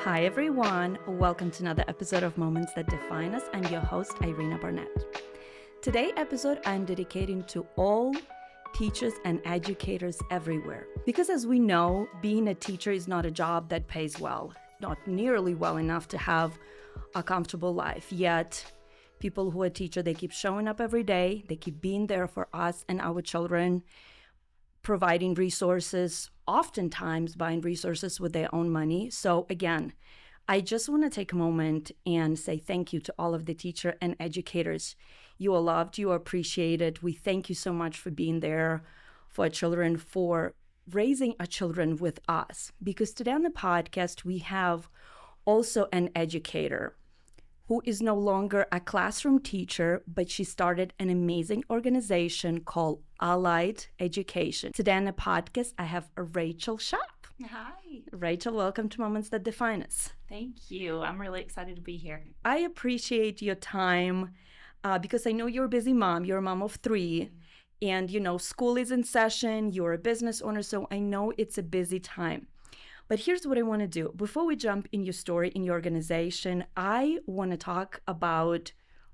Hi, everyone. Welcome to another episode of Moments That Define Us. I'm your host, Irina Barnett. Today's episode, I'm dedicating to all teachers and educators everywhere. Because as we know, being a teacher is not a job that pays well, not nearly well enough to have a comfortable life. Yet, people who are teachers, they keep showing up every day. They keep being there for us and our children, providing resources, oftentimes buying resources with their own money. So again, I just want to take a moment and say thank you to all of the teachers and educators. You are loved, you are appreciated. We thank you so much for being there for our children, for raising our children with us. Because today on the podcast, we have also an educator who is no longer a classroom teacher, but she started an amazing organization called Allied Education. Today on the podcast, I have Rachel Schopp. Hi. Rachel, welcome to Moments That Define Us. Thank you. I'm really excited to be here. I appreciate your time because I know you're a busy mom. You're a mom of 3. And, school is in session. You're a business owner, so I know it's a busy time. But here's what I want to do. Before we jump in your story, in your organization, I want to talk about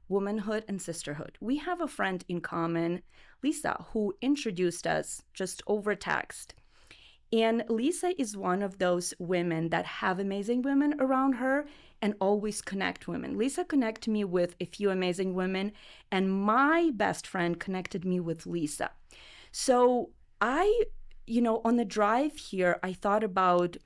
womanhood and sisterhood. We have a friend in common, Lisa, who introduced us just over text. And Lisa is one of those women that have amazing women around her and always connect women. Lisa connected me with a few amazing women, and my best friend connected me with Lisa. So on the drive here, I thought about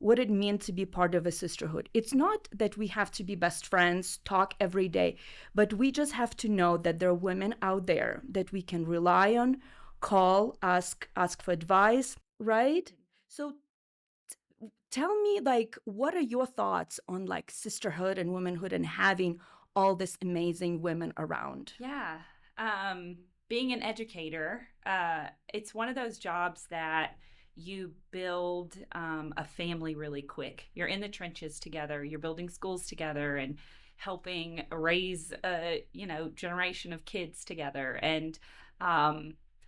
what it meant to be part of a sisterhood. It's not that we have to be best friends, talk every day, but we just have to know that there are women out there that we can rely on, call, ask for advice, right? So tell me, what are your thoughts on sisterhood and womanhood and having all this amazing women around? Yeah. Being an educator, it's one of those jobs that you build a family really quick. You're in the trenches together. You're building schools together and helping raise a generation of kids together. And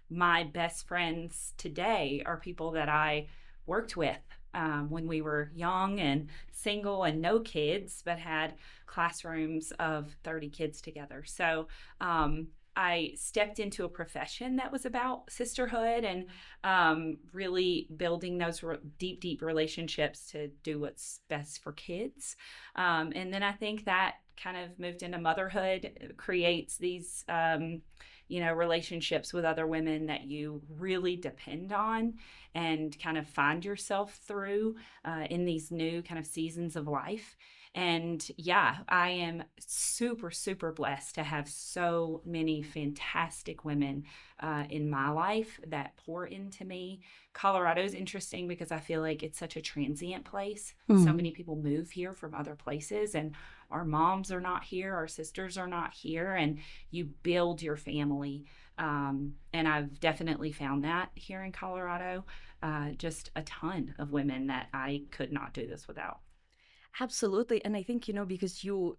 my best friends today are people that I worked with when we were young and single and no kids, but had classrooms of 30 kids together. So I stepped into a profession that was about sisterhood and really building those deep relationships to do what's best for kids. And then I think that kind of moved into motherhood, creates these relationships with other women that you really depend on and kind of find yourself through in these new kind of seasons of life. And yeah, I am super blessed to have so many fantastic women in my life that pour into me. Colorado is interesting because I feel like it's such a transient place. Mm. So many people move here from other places, and our moms are not here, our sisters are not here, and you build your family. And I've definitely found that here in Colorado. Just a ton of women that I could not do this without. Absolutely. And I think, because you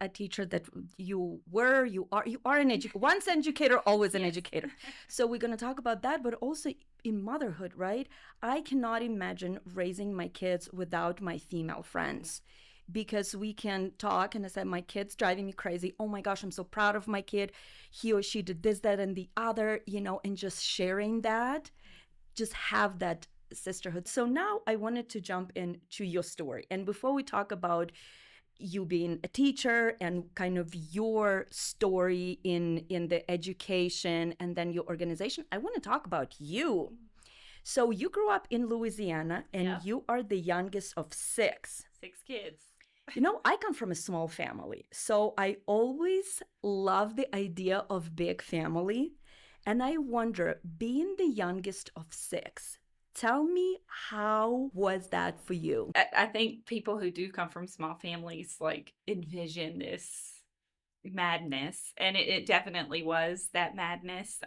a teacher that you are an educator, once an educator, always an educator. So we're going to talk about that, but also in motherhood, right? I cannot imagine raising my kids without my female friends. Because we can talk, and I said, my kid's driving me crazy. Oh my gosh, I'm so proud of my kid. He or she did this, that, and the other, and just sharing that, just have that sisterhood. So now I wanted to jump into your story. And before we talk about you being a teacher and kind of your story in the education and then your organization, I want to talk about you. So you grew up in Louisiana and you are the youngest of 6. 6 kids. I come from a small family. So I always love the idea of big family. And I wonder, being the youngest of 6, tell me, how was that for you? I think people who do come from small families envision this madness, and it definitely was that madness.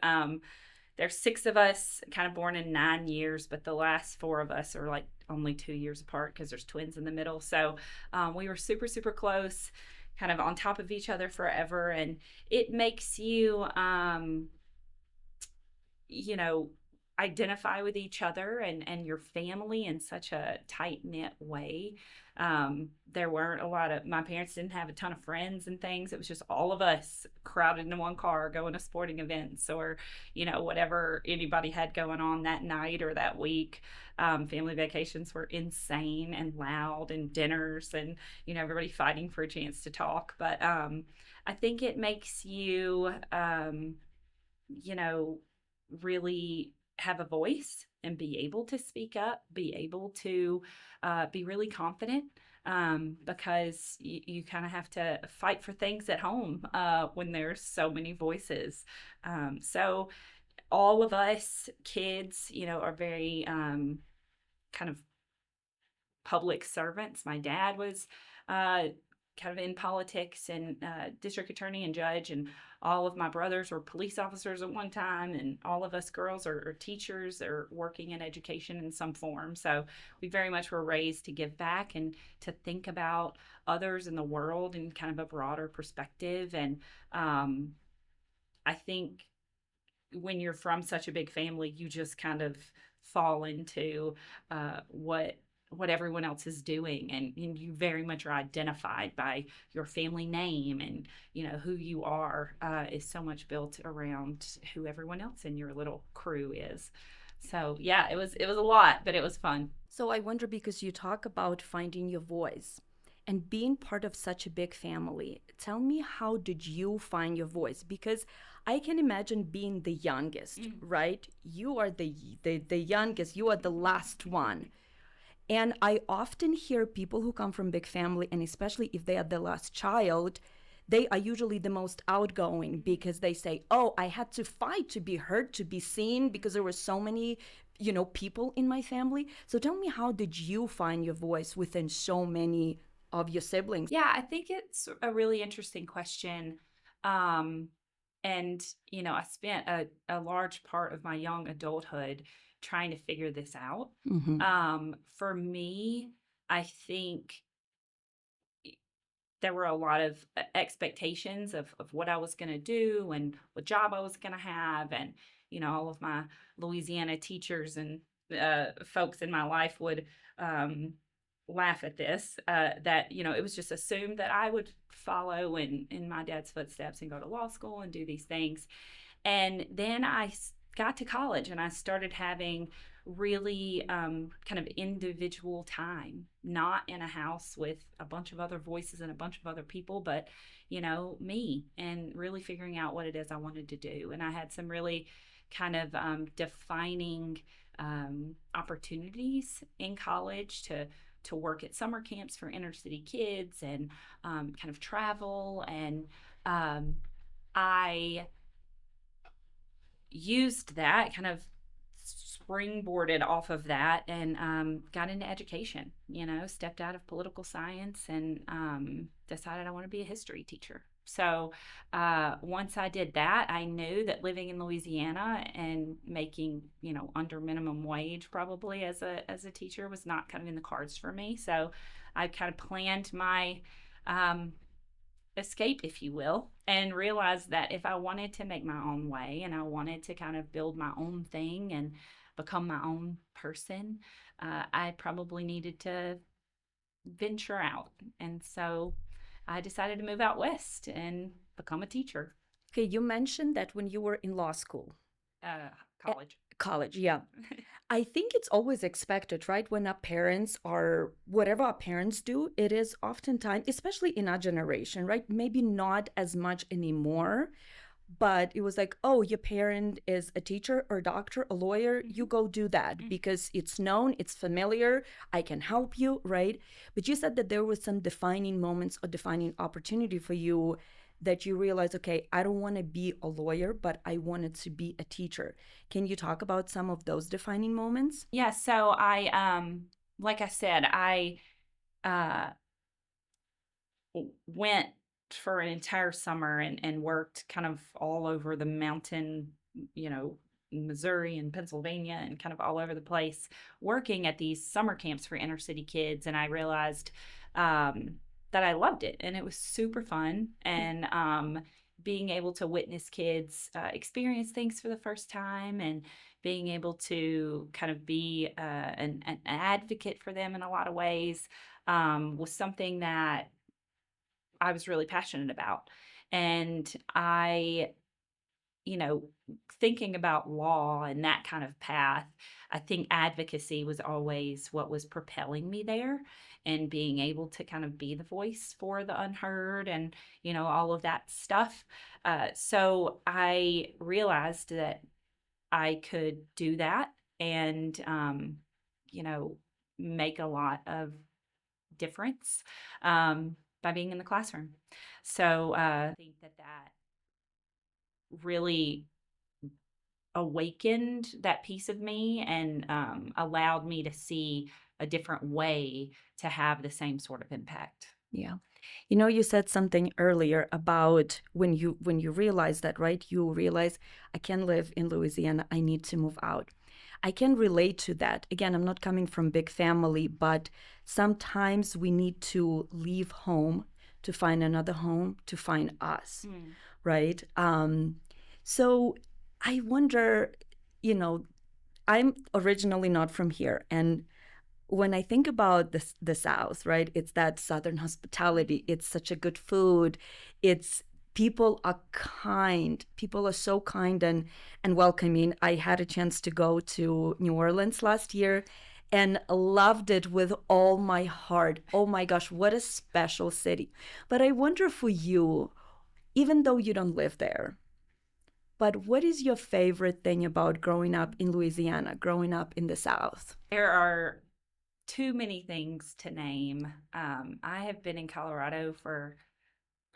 There's 6 of us, kind of born in 9 years, but the last 4 of us are only 2 years apart because there's twins in the middle. So we were super close, kind of on top of each other forever, and it makes you, identify with each other and your family in such a tight knit way. There weren't a lot of, my parents didn't have a ton of friends and things. It was just all of us crowded into one car going to sporting events or, whatever anybody had going on that night or that week. Family vacations were insane and loud, and dinners, and, everybody fighting for a chance to talk. But I think it makes you, you know, really have a voice and be able to speak up, be able to be really confident, because you kind of have to fight for things at home when there's so many voices. So all of us kids, are very kind of public servants. My dad was uh, kind of in politics and district attorney and judge, and all of my brothers were police officers at one time, and all of us girls are teachers or working in education in some form. So we very much were raised to give back and to think about others in the world in kind of a broader perspective. And I think when you're from such a big family, you just kind of fall into what everyone else is doing, and you very much are identified by your family name, and who you are is so much built around who everyone else in your little crew is. So yeah, it was a lot, but it was fun. So I wonder, because you talk about finding your voice and being part of such a big family, tell me, how did you find your voice? Because I can imagine being the youngest, right? You are the youngest, you are the last one. And I often hear people who come from big family, and especially if they are the last child, they are usually the most outgoing because they say, "Oh, I had to fight to be heard, to be seen, because there were so many, people in my family." So tell me, how did you find your voice within so many of your siblings? Yeah, I think it's a really interesting question. Um, and, I spent a large part of my young adulthood trying to figure this out. Mm-hmm. For me, I think there were a lot of expectations of what I was going to do and what job I was going to have. And, all of my Louisiana teachers and folks in my life would um, laugh at this, that, it was just assumed that I would follow in my dad's footsteps and go to law school and do these things. And then I got to college and I started having really kind of individual time, not in a house with a bunch of other voices and a bunch of other people, but, me, and really figuring out what it is I wanted to do. And I had some really kind of defining opportunities in college to work at summer camps for inner city kids and kind of travel. And I used that, kind of springboarded off of that, and got into education, stepped out of political science and decided I want to be a history teacher. So once I did that, I knew that living in Louisiana and making, under minimum wage probably as a teacher was not kind of in the cards for me. So I kind of planned my um, escape, if you will, and realized that if I wanted to make my own way and I wanted to kind of build my own thing and become my own person, I probably needed to venture out. And so I decided to move out west and become a teacher. Okay, you mentioned that when you were in law school, Uh, eh, College. college, yeah. I think it's always expected, right? When our parents are, whatever our parents do, it is oftentimes, especially in our generation, right? Maybe not as much anymore, but it was like, oh, your parent is a teacher or a doctor, a lawyer, you go do that because it's known, it's familiar, I can help you, right? But you said that there was some defining moments or defining opportunity for you, that you realized, okay, I don't want to be a lawyer, but I wanted to be a teacher. Can you talk about some of those defining moments? Yeah, so like I said, I uh, went for an entire summer and worked kind of all over the mountain, you know, Missouri and Pennsylvania and kind of all over the place, working at these summer camps for inner city kids. And I realized that I loved it and it was super fun. And being able to witness kids experience things for the first time, and being able to kind of be an advocate for them in a lot of ways, was something that I was really passionate about. And you know, thinking about law and that kind of path, I think advocacy was always what was propelling me there, and being able to kind of be the voice for the unheard and, all of that stuff. So I realized that I could do that and, you know, make a lot of difference by being in the classroom. So I think that really awakened that piece of me and allowed me to see a different way to have the same sort of impact. Yeah. You know, you said something earlier about when you realize that, right? You realize I can't live in Louisiana. I need to move out. I can relate to that. Again, I'm not coming from big family, but sometimes we need to leave home to find another home, to find us, Mm. right? So I wonder, you know, I'm originally not from here, and when I think about the South, right, it's that Southern hospitality. It's such a good food. It's people are kind. People are so kind and welcoming. I had a chance to go to New Orleans last year and loved it with all my heart. Oh my gosh, what a special city. But I wonder for you, even though you don't live there, but what is your favorite thing about growing up in Louisiana, growing up in the South? There are too many things to name. I have been in Colorado for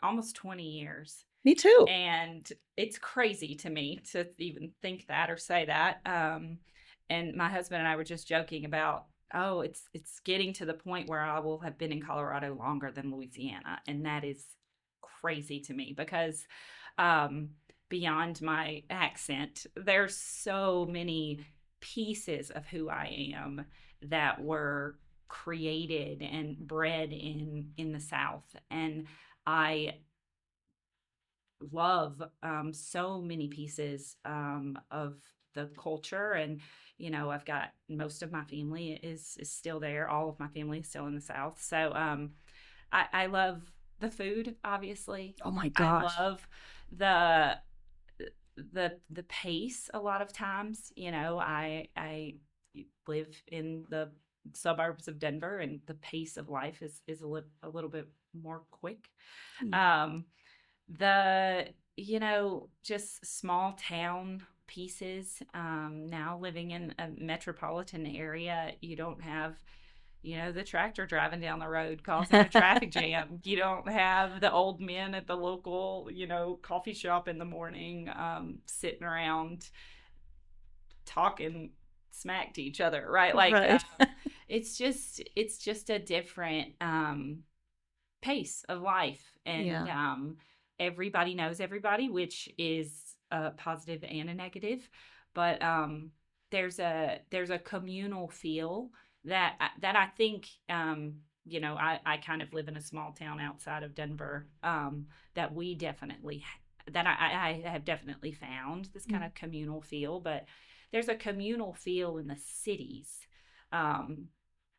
almost 20 years. Me too. And it's crazy to me to even think that or say that. And my husband and I were just joking about, oh, it's getting to the point where I will have been in Colorado longer than Louisiana, and that is crazy to me because um, beyond my accent, there's so many pieces of who I am that were created and bred in the South, and I love so many pieces of the culture. And I've got most of my family is still there. All of my family is still in the South. So I love the food, obviously. Oh my I gosh. love the the pace. A lot of times, I live in the suburbs of Denver, and the pace of life is a little bit more quick. um the just small town pieces. Now living in a metropolitan area, you don't have the tractor driving down the road causing a traffic jam. You don't have the old men at the local coffee shop in the morning, sitting around talking smack to each other, right? Like Right. it's just a different pace of life. And Yeah. everybody knows everybody, which is a positive and a negative. But there's a communal feel that I think I kind of live in a small town outside of Denver, that we definitely that I have definitely found this kind Mm. of communal feel. But there's a communal feel in the cities um,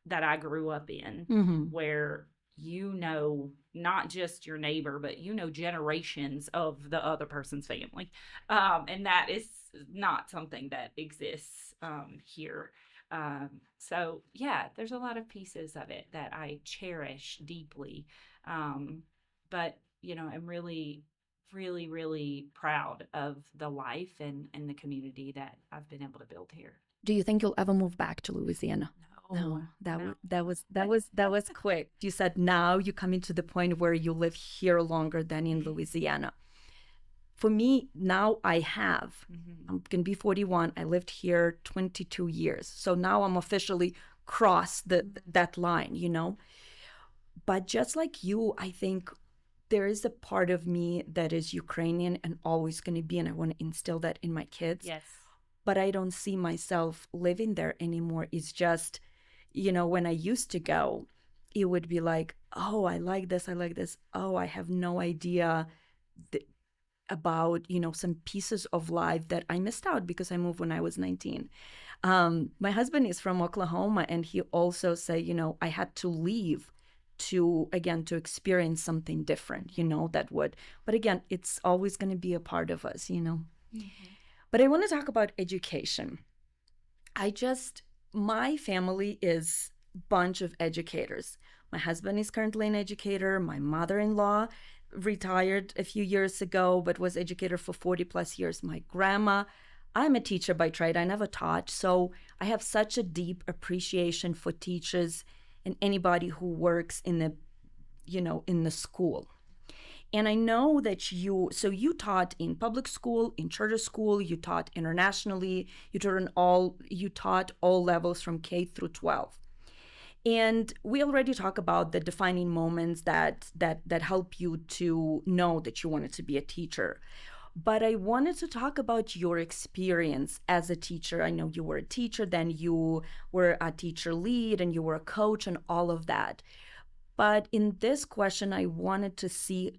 that I grew up in, Mm-hmm. where not just your neighbor, but generations of the other person's family. And that is not something that exists here. So yeah, there's a lot of pieces of it that I cherish deeply. But I'm really, really, really proud of the life and the community that I've been able to build here. Do you think you'll ever move back to Louisiana? No, No, that no. was that was quick. You said now you're coming to the point where you live here longer than in Louisiana. For me, now I have. Mm-hmm. I'm gonna be 41. I lived here 22 years. So now I'm officially crossed that line. But just like you, I think there is a part of me that is Ukrainian and always going to be, and I want to instill that in my kids. Yes. But I don't see myself living there anymore. It's just, when I used to go, it would be like, oh, I like this. I like this. Oh, I have no idea. about, some pieces of life that I missed out because I moved when I was 19. My husband is from Oklahoma, and he also said, I had to leave to experience something different, that would, but again, it's always going to be a part of us. Mm-hmm. But I want to talk about education. My family is a bunch of educators. My husband is currently an educator. My mother-in-law retired a few years ago, but was educator for 40 plus years. My grandma, I'm a teacher by trade. I never taught. So I have such a deep appreciation for teachers and anybody who works in the school. And I know that you taught in public school, in charter school, you taught internationally, you taught all levels from K through 12. And we already talked about the defining moments that help you to know that you wanted to be a teacher. But I wanted to talk about your experience as a teacher. I know you were a teacher, then you were a teacher lead, and you were a coach, and all of that. But in this question, I wanted to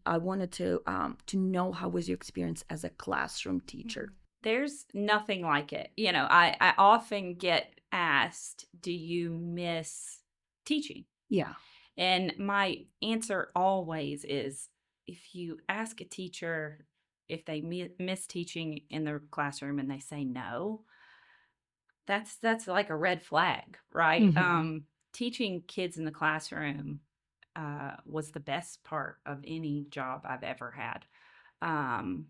know how was your experience as a classroom teacher? There's nothing like it. I often get asked, do you miss teaching? Yeah. And my answer always is, if you ask a teacher if they miss teaching in their classroom and they say no, that's like a red flag, right? Mm-hmm. Teaching kids in the classroom was the best part of any job I've ever had. Um,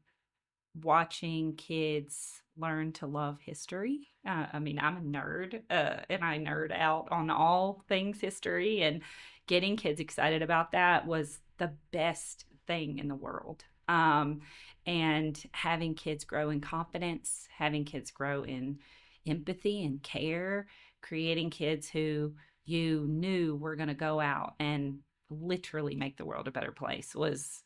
Watching kids learn to love history. I mean, I'm a nerd, and I nerd out on all things history, and getting kids excited about that was the best thing in the world. And having kids grow in confidence, having kids grow in empathy and care, creating kids who you knew were going to go out and literally make the world a better place was.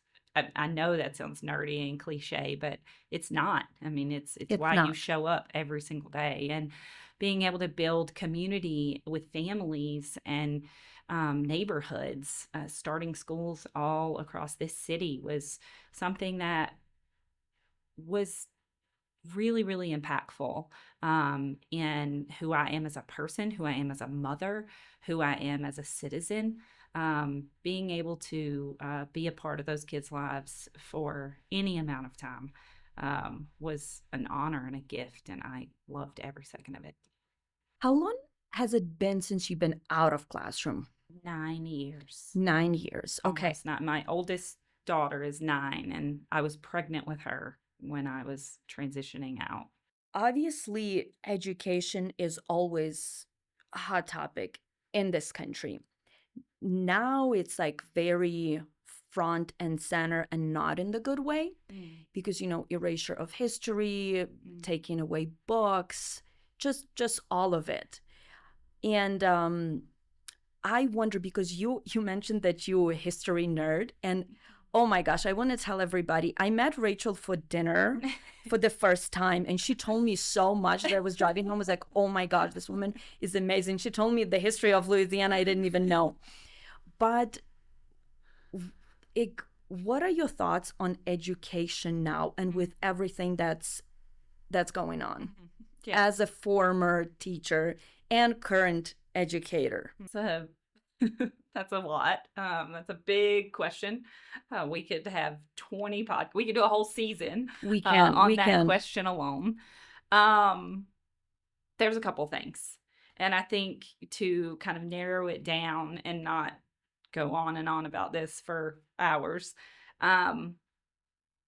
I know that sounds nerdy and cliche, but it's not. I mean, it's It's why you not. show up every single day, and being able to build community with families and neighborhoods, starting schools all across this city was something that was really, really impactful in who I am as a person, who I am as a mother, who I am as a citizen. Being able to be a part of those kids' lives for any amount of time was an honor and a gift, and I loved every second of it. How long has it been since you've been out of classroom? 9 years. 9 years. Okay. Almost not. My oldest daughter is 9, and I was pregnant with her when I was transitioning out. Obviously, education is always a hot topic in this country. Now it's like very front and center, and not in the good way, Mm. because erasure of history, Mm. taking away books, just all of it. And I wonder, because you mentioned that you're a history nerd, and oh my gosh, I want to tell everybody, I met Rachel for dinner for the first time, and she told me so much that I was driving home. I was like, oh my gosh, this woman is amazing. She told me the history of Louisiana I didn't even know. But it, what are your thoughts on education now, and with everything that's going on, Yeah. as a former teacher and current educator? So that's a lot. That's a big question. We could have 20 we could do a whole season We can, on we that can. question alone. Um, there's a couple things. And I think to kind of narrow it down and not go on and on about this for hours, um,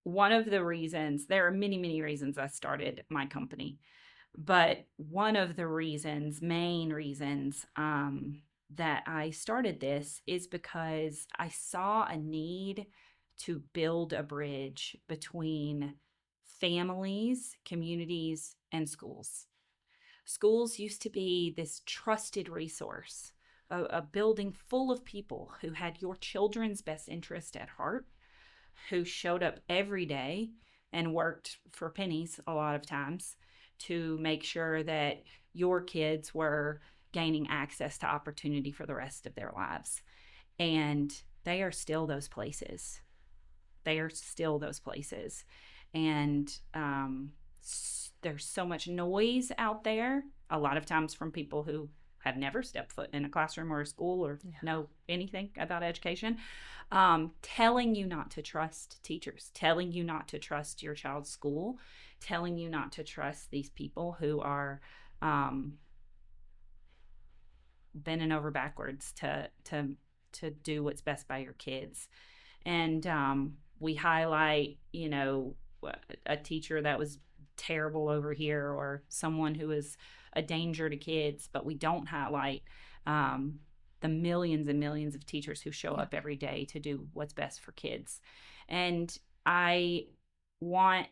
one of the reasons, there are many, many reasons I started my company. But one of the main reasons that I started this is because I saw a need to build a bridge between families, communities, and schools. Schools used to be this trusted resource, a building full of people who had your children's best interest at heart, who showed up every day and worked for pennies a lot of times to make sure that your kids were gaining access to opportunity for the rest of their lives. And they are still those places. They are still those places. And there's so much noise out there, a lot of times from people who have never stepped foot in a classroom or a school or know anything about education, telling you not to trust teachers, telling you not to trust your child's school, telling you not to trust these people who are bending over backwards to do what's best by your kids. And we highlight, a teacher that was terrible over here or someone who is a danger to kids, but we don't highlight the millions and millions of teachers who show up every day to do what's best for kids. And I want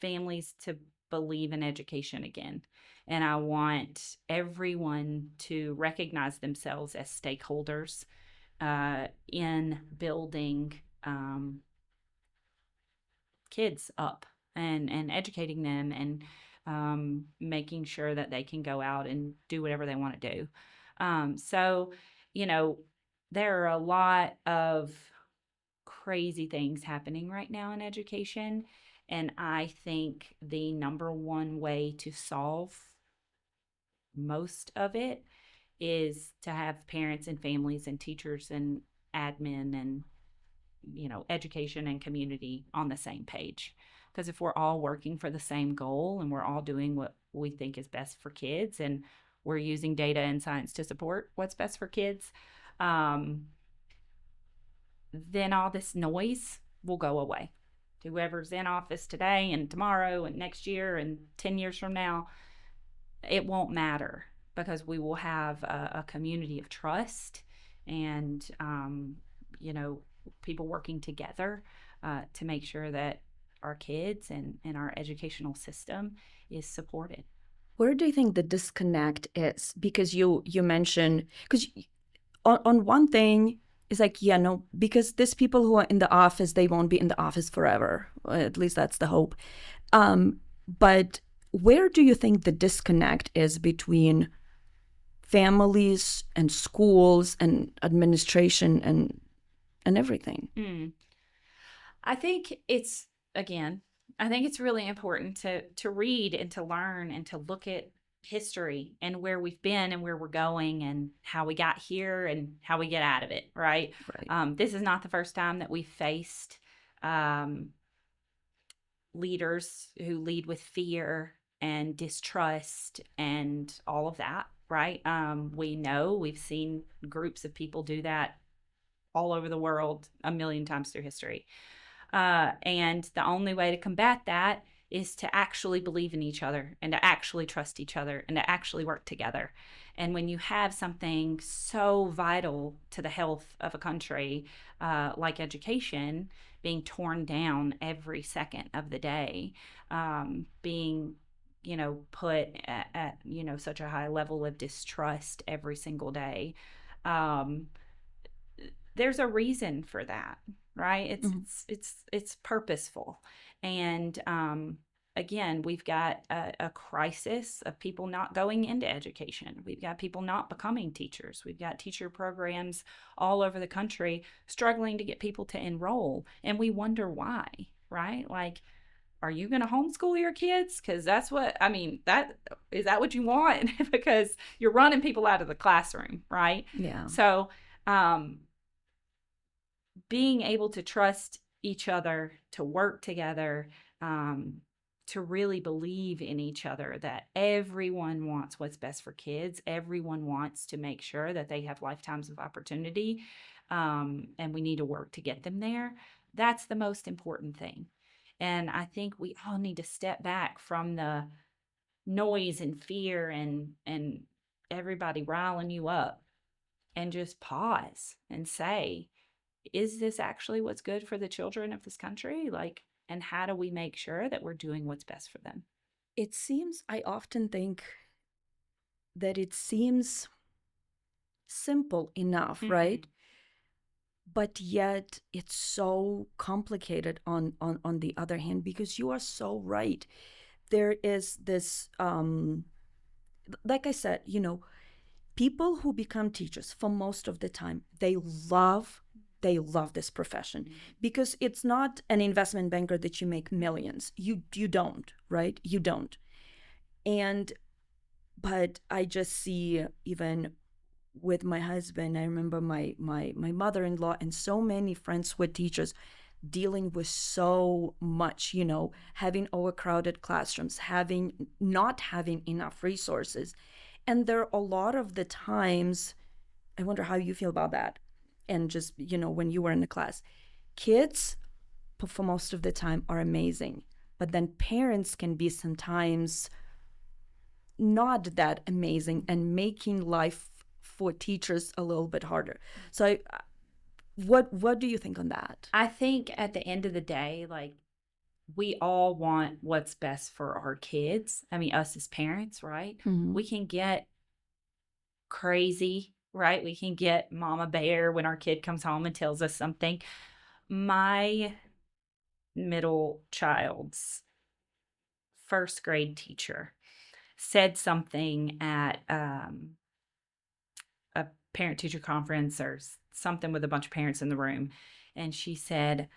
families to believe in education again. And I want everyone to recognize themselves as stakeholders in building kids up and educating them and making sure that they can go out and do whatever they want to do. So, you know, there are a lot of crazy things happening right now in education. And I think the number one way to solve most of it is to have parents and families and teachers and admin and education and community on the same page. Because if we're all working for the same goal and we're all doing what we think is best for kids and we're using data and science to support what's best for kids, then all this noise will go away. Whoever's in office today and tomorrow and next year and 10 years from now, it won't matter because we will have a community of trust and, people working together to make sure that our kids and our educational system is supported. Where do you think the disconnect is? Because you mentioned, because on one thing, it's like, yeah, no, because these people who are in the office, they won't be in the office forever. At least that's the hope. But where do you think the disconnect is between families and schools and administration and everything? I think it's, again, I think it's really important to read and to learn and to look at history and where we've been and where we're going and how we got here and how we get out of it, right? This is not the first time that we faced leaders who lead with fear and distrust and all of that, right? We know we've seen groups of people do that all over the world a million times through history. And the only way to combat that is to actually believe in each other and to actually trust each other and to actually work together. And when you have something so vital to the health of a country like education being torn down every second of the day, being put at such a high level of distrust every single day, there's a reason for that, right? It's purposeful. And again, we've got a crisis of people not going into education. We've got people not becoming teachers. We've got teacher programs all over the country struggling to get people to enroll, and we wonder why, right? Like, are you going to homeschool your kids? Because that's what that is that what you want? Because you're running people out of the classroom, right? Yeah. So being able to trust each other, to work together, to really believe in each other, that everyone wants what's best for kids. Everyone wants to make sure that they have lifetimes of opportunity, and we need to work to get them there. That's the most important thing. And I think we all need to step back from the noise and fear and everybody riling you up and just pause and say, is this actually what's good for the children of this country? Like, and how do we make sure that we're doing what's best for them? It seems, I often think that it seems simple enough, right? But yet it's so complicated on the other hand, because you are so right. There is this, like I said, people who become teachers, for most of the time, they love they love this profession because it's not an investment banker that you make millions. You don't, right? You don't. And but I just see, even with my husband, I remember my mother-in-law and so many friends with teachers dealing with so much, having overcrowded classrooms, having not having enough resources. And there are a lot of the times, I wonder how you feel about that. And just, when you were in the class, kids for most of the time are amazing, but then parents can be sometimes not that amazing and making life for teachers a little bit harder. So what do you think on that? I think at the end of the day, like, we all want what's best for our kids. I mean, us as parents, right? Mm-hmm. We can get crazy, right? We can get mama bear when our kid comes home and tells us something. My middle child's first grade teacher said something at a parent teacher conference or something with a bunch of parents in the room. And she said,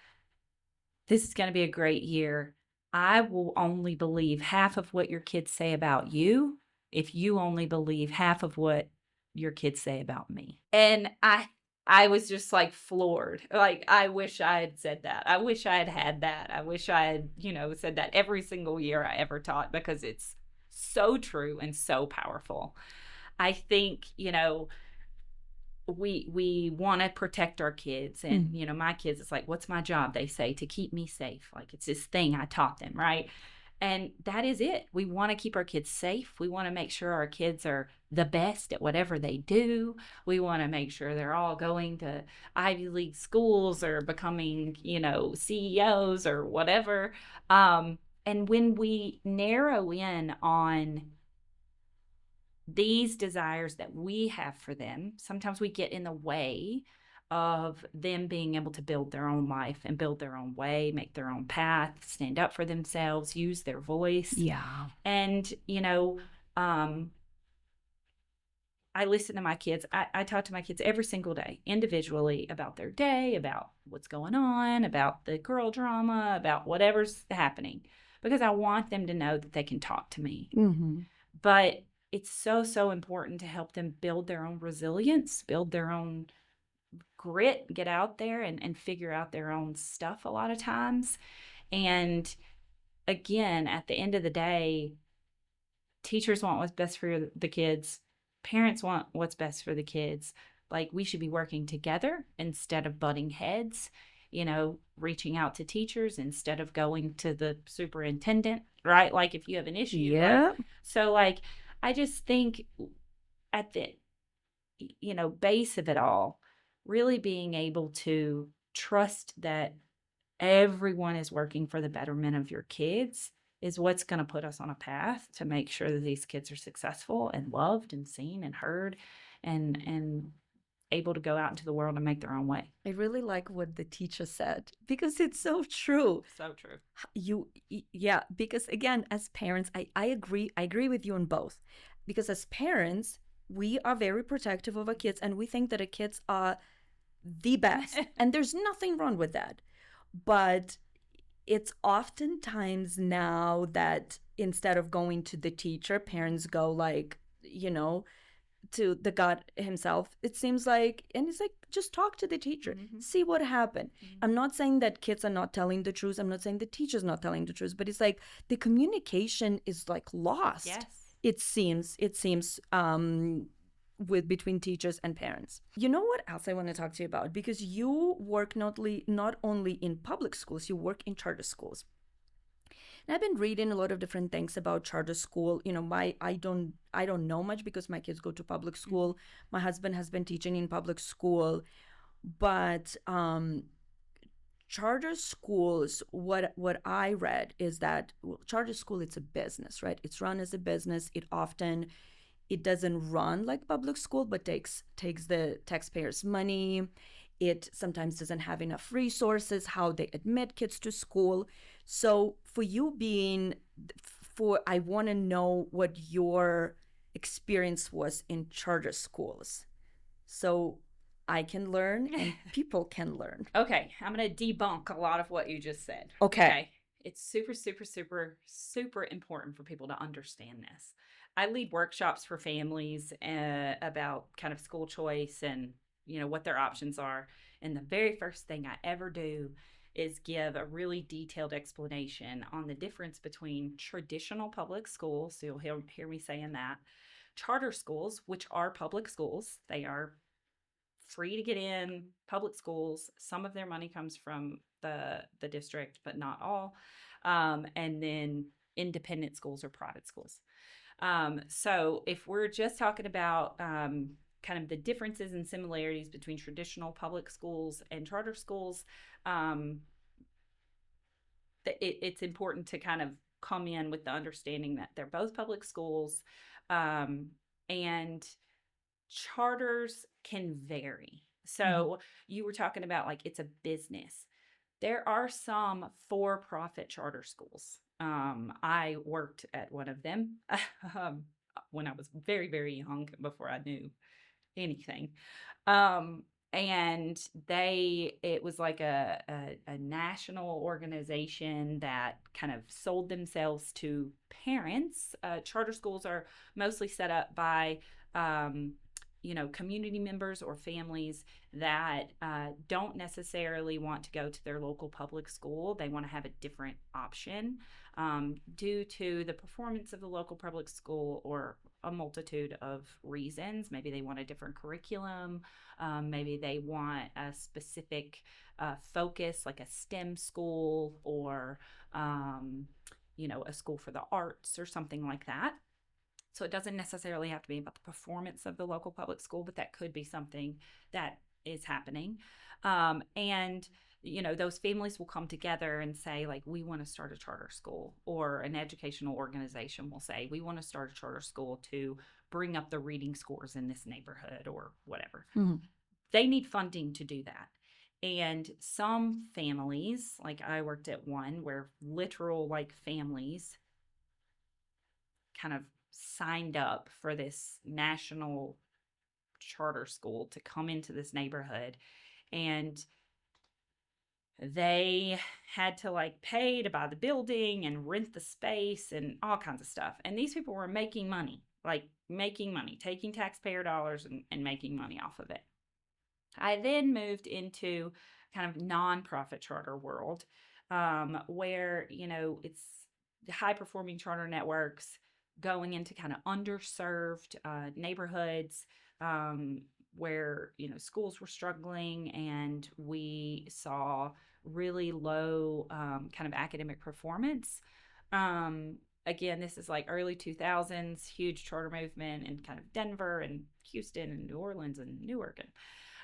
"This is going to be a great year. I will only believe half of what your kids say about you if you only believe half of what your kids say about me." And I was just like floored. Like, I wish I had said that. I wish I had had that. I wish I had, said that every single year I ever taught, because it's so true and so powerful. I think, we want to protect our kids, and my kids, it's like, what's my job, they say, to keep me safe. Like, it's this thing I taught them, right? And that is it. We want to keep our kids safe. We want to make sure our kids are the best at whatever they do. We want to make sure they're all going to Ivy League schools or becoming, CEOs or whatever. And when we narrow in on these desires that we have for them, sometimes we get in the way of them being able to build their own life and build their own way, make their own path, stand up for themselves, use their voice. Yeah. And, I listen to my kids. I talk to my kids every single day individually about their day, about what's going on, about the girl drama, about whatever's happening, because I want them to know that they can talk to me. Mm-hmm. But it's so, so important to help them build their own resilience, build their own grit, get out there and figure out their own stuff a lot of times. And again, at the end of the day, teachers want what's best for the kids. Parents want what's best for the kids. Like, we should be working together instead of butting heads, reaching out to teachers instead of going to the superintendent, right? Like, if you have an issue, Yeah. right? So, like, I just think at the, base of it all, really being able to trust that everyone is working for the betterment of your kids is what's going to put us on a path to make sure that these kids are successful and loved and seen and heard and able to go out into the world and make their own way. I really like what the teacher said because it's so true. So true. Yeah, because again, as parents, I agree with you on both. Because as parents, we are very protective of our kids and we think that our kids are the best. And there's nothing wrong with that. But it's oftentimes now that instead of going to the teacher, parents go like, to the God himself, it seems like. And it's like, just talk to the teacher, see what happened. I'm not saying that kids are not telling the truth. I'm not saying the teacher's not telling the truth, but it's like the communication is like lost. Yes. It seems with between teachers and parents. You know what else I want to talk to you about? Because you work not only in public schools, you work in charter schools. And I've been reading a lot of different things about charter school. I don't know much because my kids go to public school. My husband has been teaching in public school, but charter schools, what I read is that charter school, it's a business, right? It's run as a business. It doesn't run like public school, but takes the taxpayers' money. It sometimes doesn't have enough resources, how they admit kids to school. So I want to know what your experience was in charter schools. So I can learn and people can learn. Okay, I'm going to debunk a lot of what you just said. Okay. Okay. It's super, super, super, super important for people to understand this. I lead workshops for families about kind of school choice and, what their options are. And the very first thing I ever do is give a really detailed explanation on the difference between traditional public schools. So you'll hear me saying that. Charter schools, which are public schools, they are free to get in, public schools. Some of their money comes from the district, but not all. And then independent schools or private schools. So if we're just talking about kind of the differences and similarities between traditional public schools and charter schools, um, it's important to kind of come in with the understanding that they're both public schools, um, and charters can vary. So you were talking about like it's a business. There are some for-profit charter schools. I worked at one of them um, when I was very, very young, before I knew anything. Um, and it was like a national organization that kind of sold themselves to parents. Charter schools are mostly set up by, um, community members or families that don't necessarily want to go to their local public school. They want to have a different option due to the performance of the local public school or a multitude of reasons. Maybe they want a different curriculum. Maybe they want a specific focus, like a STEM school or, a school for the arts or something like that. So it doesn't necessarily have to be about the performance of the local public school, but that could be something that is happening. And those families will come together and say, like, we want to start a charter school, or an educational organization will say, we want to start a charter school to bring up the reading scores in this neighborhood or whatever. Mm-hmm. They need funding to do that. And some families, like I worked at one where literal like families kind of signed up for this national charter school to come into this neighborhood, and they had to like pay to buy the building and rent the space and all kinds of stuff. And these people were making money, like making money, taking taxpayer dollars and making money off of it. I then moved into kind of nonprofit charter world, where it's high performing charter networks going into kind of underserved neighborhoods, where schools were struggling, and we saw really low kind of academic performance. Again, this is like early 2000s, huge charter movement in kind of Denver and Houston and New Orleans and Newark, and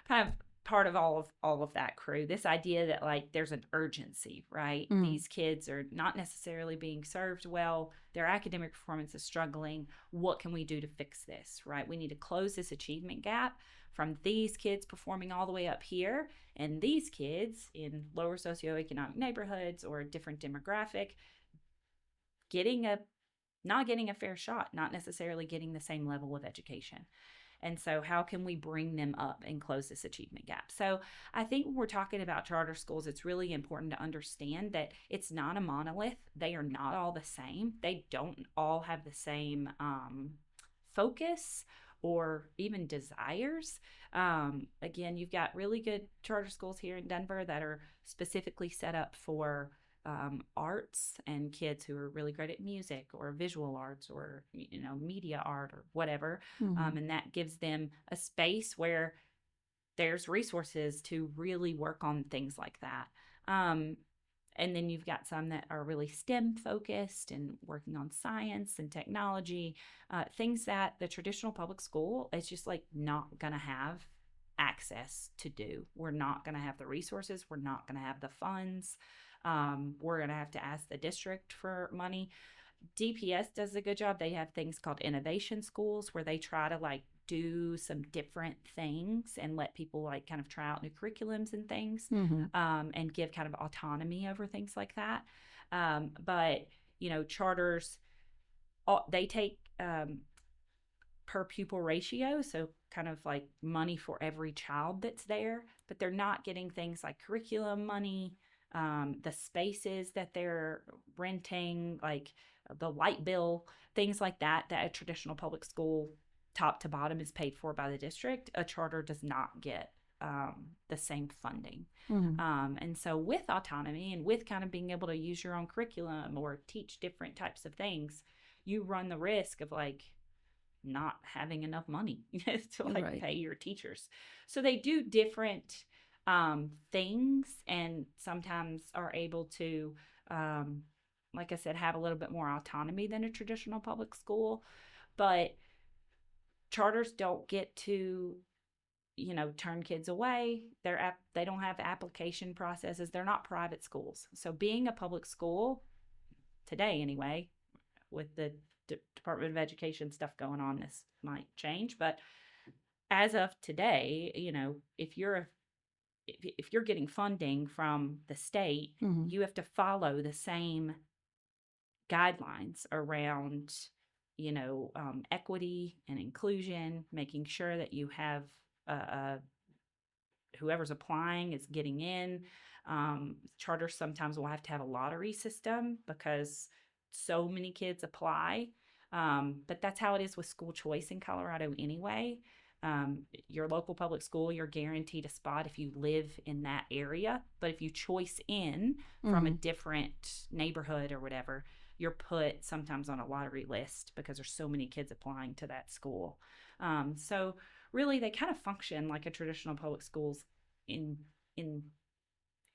kind of part of all of that crew. This idea that like there's an urgency, right? These kids are not necessarily being served well. Their academic performance is struggling. What can we do to fix this, right? We need to close this achievement gap from these kids performing all the way up here, and these kids in lower socioeconomic neighborhoods or a different demographic not getting a fair shot, not necessarily getting the same level of education. And so, how can we bring them up and close this achievement gap? So, I think when we're talking about charter schools, it's really important to understand that it's not a monolith. They are not all the same. They don't all have the same focus or even desires. Again, you've got really good charter schools here in Denver that are specifically set up for arts and kids who are really great at music or visual arts or media art or whatever, and that gives them a space where there's resources to really work on things like that. And then you've got some that are really STEM focused and working on science and technology, things that the traditional public school is just like not going to have access to do. We're not going to have the resources. We're not going to have the funds. We're going to have to ask the district for money. DPS does a good job. They have things called innovation schools where they try to like do some different things and let people like kind of try out new curriculums and things, and give kind of autonomy over things like that. But charters, they take per pupil ratio. So kind of like money for every child that's there, but they're not getting things like curriculum money, the spaces that they're renting, like the light bill, things like that, that a traditional public school top to bottom is paid for by the district. A charter does not get the same funding. Mhm. And so, with autonomy and with kind of being able to use your own curriculum or teach different types of things, you run the risk of like not having enough money to like Right. pay your teachers. So they do different things and sometimes are able to, um, like I said, have a little bit more autonomy than a traditional public school. But charters don't get to, turn kids away. They don't have application processes. They're not private schools. So being a public school today, anyway, with the Department of Education stuff going on, this might change. But as of today, if you're getting funding from the state, Mhm. you have to follow the same guidelines around, equity and inclusion, making sure that you have a whoever's applying is getting in. Charters sometimes will have to have a lottery system because so many kids apply. But that's how it is with school choice in Colorado anyway. Your local public school, you're guaranteed a spot if you live in that area. But if you choice in from a Mhm. different neighborhood or whatever, you're put sometimes on a lottery list because there's so many kids applying to that school. So really they kind of function like a traditional public schools in in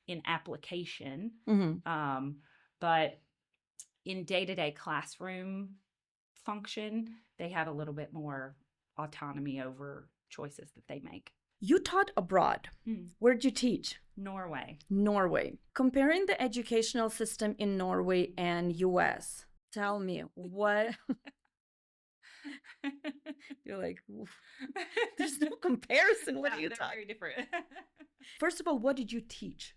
in application, Mhm. um, but in day-to-day classroom function they have a little bit more autonomy over choices that they make. You taught abroad. Mm. Where'd you teach? Norway. Norway. Comparing the educational system in Norway and US. Tell me what you're like, "Oof, there's no comparison. What Yeah, are you they're talking? very different. First of all, what did you teach?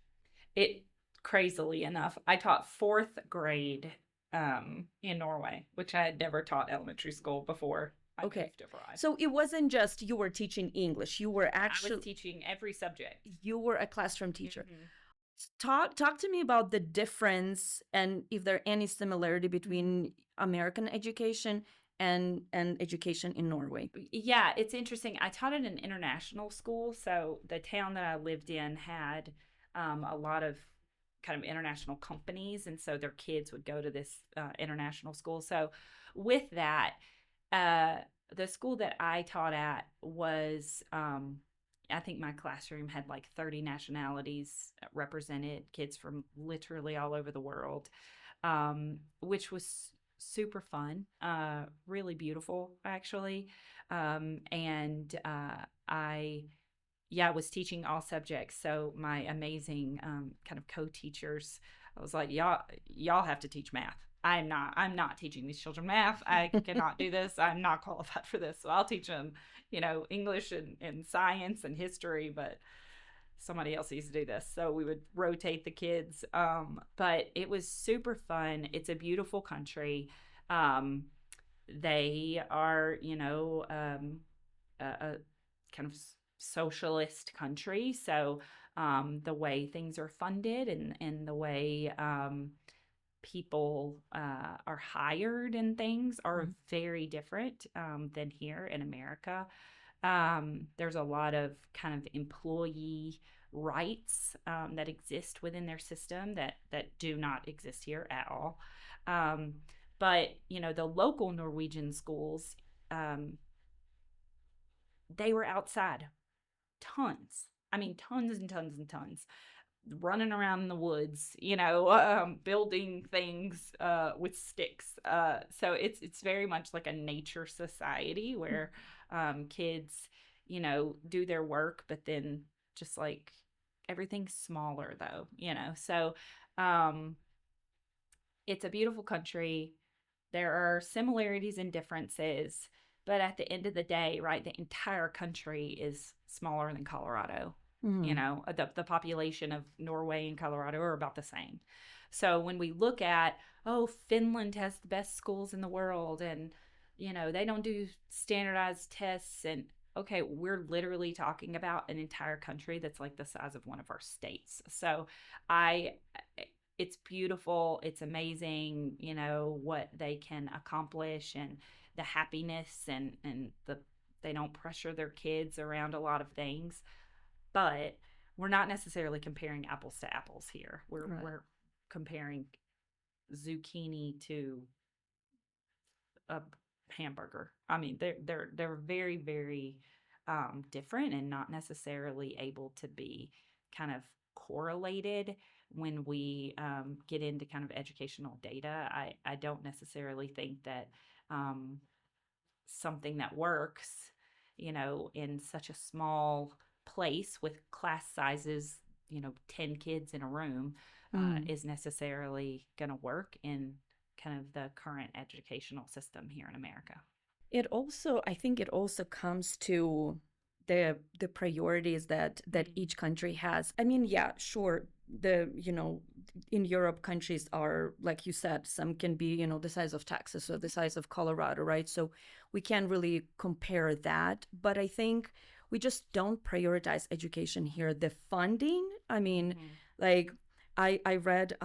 It crazily enough, I taught fourth grade in Norway, which I had never taught elementary school before I Okay. moved abroad. So it wasn't just you were teaching English. You were I was actually teaching every subject. you were a classroom teacher. Mhm. Talk to me about the difference and if there any similarity between American education and education in Norway. Yeah, it's interesting. I taught at an international school, so the town that I lived in had a lot of kind of international companies, and so their kids would go to this international school. So, with that, uh, the school that I taught at was, I think my classroom had like 30 nationalities represented, kids from literally all over the world, which was super fun, really beautiful, actually. And I was teaching all subjects. So my amazing kind of co-teachers, I was like, y'all have to teach math. I'm not teaching these children math. I cannot do this. I'm not qualified for this. So I'll teach them, English and science and history, but somebody else needs to do this. So we would rotate the kids. But it was super fun. It's a beautiful country. Um, they are, a kind of socialist country. So the way things are funded and the way people are hired and things are Mhm. very different than here in America. There's a lot of kind of employee rights that exist within their system that do not exist here at all. Um, but the local Norwegian schools, um, they were outside tons. I mean, tons and tons and tons, running around in the woods, building things with sticks. So it's very much like a nature society where kids, do their work, but then just like everything's smaller though, So um, it's a beautiful country. There are similarities and differences, but at the end of the day, right, the entire country is smaller than Colorado. Mhm. The population of Norway and Colorado are about the same. So when we look at, oh, Finland has the best schools in the world and, they don't do standardized tests and okay, we're literally talking about an entire country that's like the size of one of our states. So I, it's beautiful. It's amazing, you know, what they can accomplish and the happiness and they don't pressure their kids around a lot of things. But we're not necessarily comparing apples to apples here. Right. We're comparing zucchini to a hamburger. I mean, they're very very different and not necessarily able to be kind of correlated when we get into kind of educational data. I don't necessarily think that um, something that works, you know, in such a small place with class sizes, you know, 10 kids in a room, Mm. is necessarily going to work in kind of the current educational system here in America. It also, I think it also comes to the priorities that Mm. each country has. I mean, yeah, sure, the, you know, in Europe, countries are, like you said, some can be, you know, the size of Texas or the size of Colorado, right? So we can't really compare that. But I think we just don't prioritize education here. The funding, I mean, Mm-hmm. like I read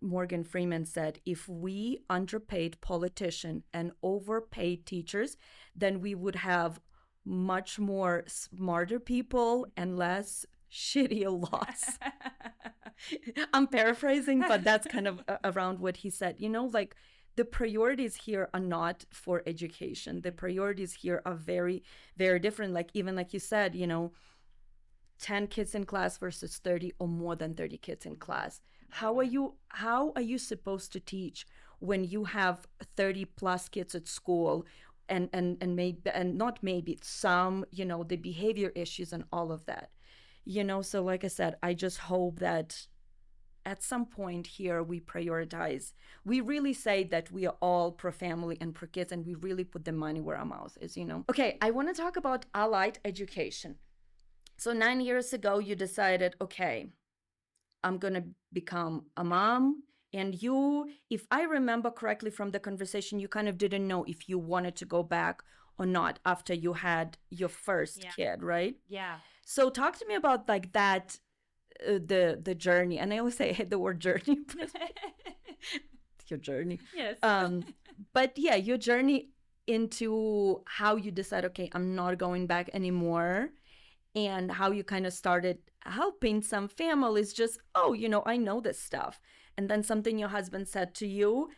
Morgan Freeman said, if we underpaid politicians and overpaid teachers, then we would have much more smarter people and less shitty laws. I'm paraphrasing, but that's kind of around what he said. You know, like the priorities here are not for education. The priorities here are very, very different. Like, even like you said, you know, 10 kids in class versus 30 or more than 30 kids in class. Oh, yeah. How are you supposed to teach when you have 30 plus kids at school, and maybe, and not maybe, some, you know, the behavior issues and all of that. You know, so like I said, I just hope that at some point here we prioritize, we really say that we are all pro family and pro kids, and we really put the money where our mouth is, you know. Okay, I want to talk about allied education. So 9 years ago, you decided, okay, I'm going to become a mom. And you, if I remember correctly from the conversation, you kind of didn't know if you wanted to go back or not after you had your first Yeah. kid, right? Yeah. So talk to me about like that, the journey. And I always say I hate the word journey, but your journey. Yes. Um, but yeah, your journey into how you decide, okay, I'm not going back anymore, and how you kind of started helping some families just, oh, you know, I know this stuff. And then something your husband said to you,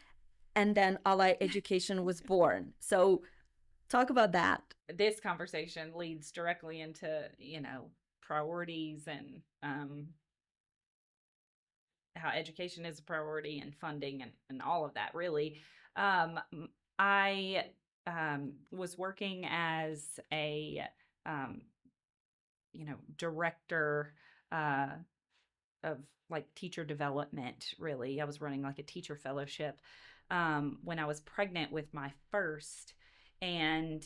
and then Ally Education was born. So talk about that. This conversation leads directly into, you know, priorities and how education is a priority and funding and all of that, really. Um, I was working as a, um, you know, director uh, of like teacher development, really. I was running like a teacher fellowship when I was pregnant with my first, and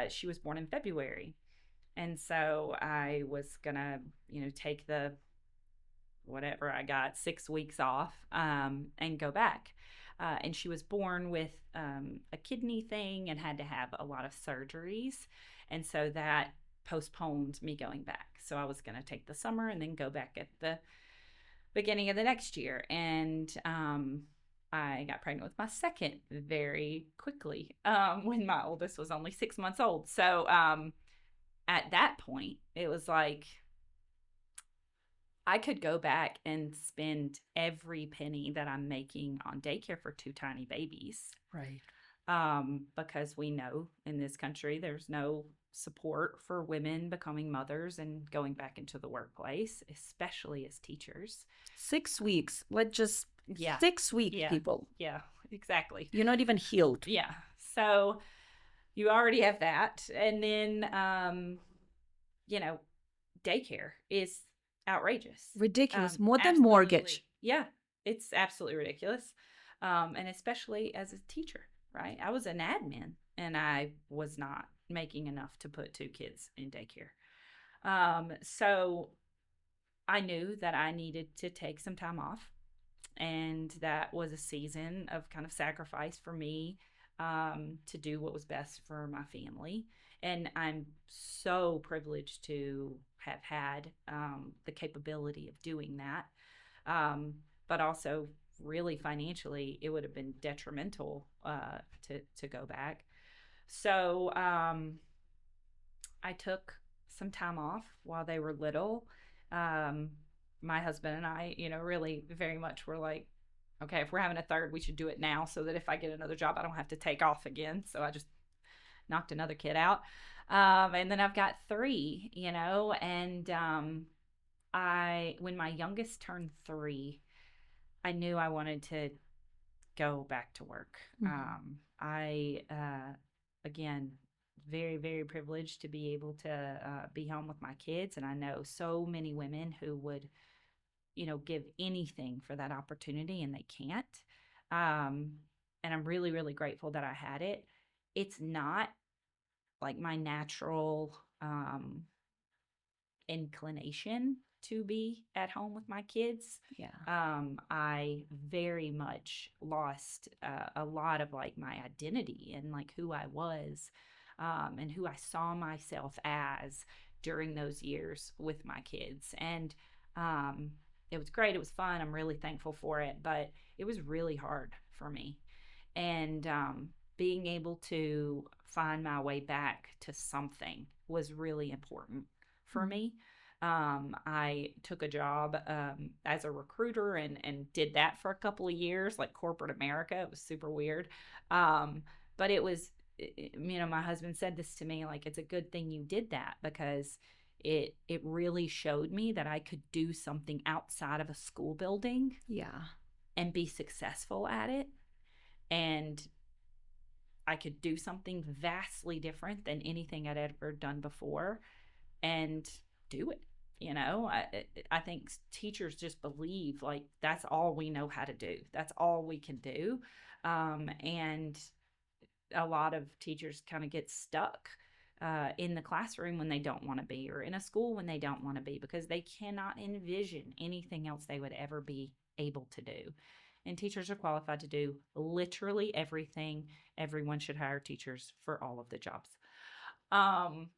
she was born in February. And so I was gonna, you know, take the whatever I got, 6 weeks off, and go back. And she was born with a kidney thing and had to have a lot of surgeries. And so that postponed me going back. So I was going to take the summer and then go back at the beginning of the next year. And I got pregnant with my second very quickly when my oldest was only 6 months old. So at that point, it was like, I could go back and spend every penny that I'm making on daycare for two tiny babies. Right. Because we know in this country there's no support for women becoming mothers and going back into the workplace, especially as teachers. 6 weeks. Let's just, Yeah. 6 weeks, Yeah. people. Yeah, exactly. You're not even healed. Yeah. So you already have that. And then, you know, daycare is outrageous. Ridiculous. More than Absolutely. mortgage. Yeah, it's absolutely ridiculous. And especially as a teacher, right? I was an admin and I was not making enough to put two kids in daycare. So I knew that I needed to take some time off, and that was a season of kind of sacrifice for me to do what was best for my family. And I'm so privileged to have had the capability of doing that. Um, but also, really financially, it would have been detrimental to go back. So I took some time off while they were little. Um, my husband and I, really very much were like, okay, if we're having a third, we should do it now so that if I get another job, I don't have to take off again. So I just knocked another kid out. And then I've got three, and when my youngest turned 3, I knew I wanted to go back to work. Again, very, very privileged to be able to be home with my kids. And I know so many women who would, give anything for that opportunity and they can't. Um, and I'm really, really grateful that I had it. It's not like my natural inclination to be at home with my kids. Yeah. I very much lost a lot of like my identity and like who I was, and who I saw myself as during those years with my kids. And um, it was great. It was fun. I'm really thankful for it, but it was really hard for me. And being able to find my way back to something was really important for me. I took a job as a recruiter and did that for a couple of years, like corporate America. It was super weird. But it was, my husband said this to me, like, it's a good thing you did that because it really showed me that I could do something outside of a school building Yeah. and be successful at it. And I could do something vastly different than anything I'd ever done before and do it. I think teachers just believe like that's all we know how to do. That's all we can do. And a lot of teachers kind of get stuck in the classroom when they don't want to be, or in a school when they don't want to be, because they cannot envision anything else they would ever be able to do. And teachers are qualified to do literally everything. Everyone should hire teachers for all of the jobs. Um,